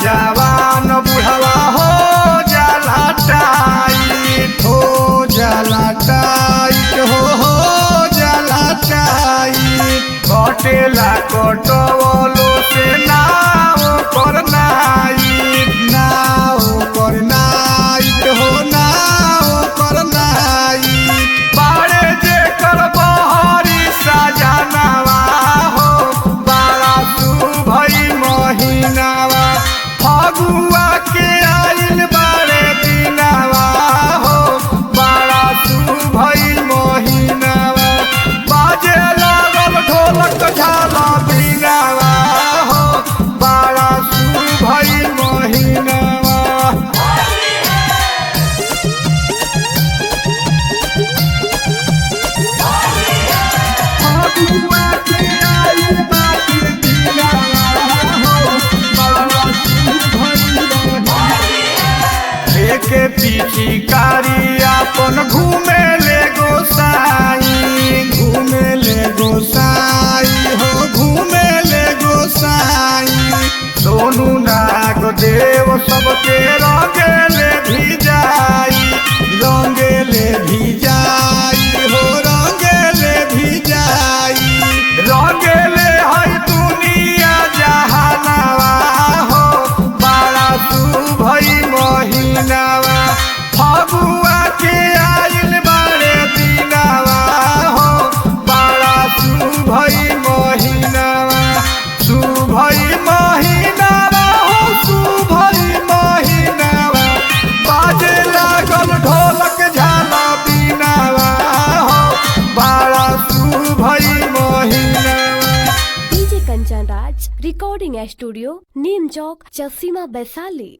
जवान बुढ़वा हो जाला टाइट, हो जाला टाइट, हो जाला टाइट। कटेला कटवलो से नाव कर नाइट, नाव कर नाइट, हो नाव कर नाइट। बाड़े जे कर बहरी सजनवा हो बड़ा शुभई महीनावा, फगुआ के आइल बाड़े दिनवा हो बड़ा शुभई महीनावा। बाजे लागल ढोलक झाला बीनावा हो बड़ा शुभई महीनावा। फगुआ के आइल बाड़े दिनवा हो बड़ा शुभई महीनावा। लेके पिचकारी अपन घूमे ले गोसाई, घूमे ले गोसाई, हो घूमे ले गोसाई। सोनू नाग देव सबके रंगेले भिजाई, रंगेले भिजाई, हो रंगेले भिजाई। रंगेले है दुनिया जहानवा हो बड़ा शुभई महीनावा। फगुआ के आइल बाड़े दिनवा हो बड़ा शुभई महीनावा, शुभई महीनावा हो शुभई महीनावा। बाजे लागल ढोलक झाला बीनावा हो बड़ा शुभई महीनावा। DJ Kanchan Raj recording studio नीम चौक चसीमा वैशाली।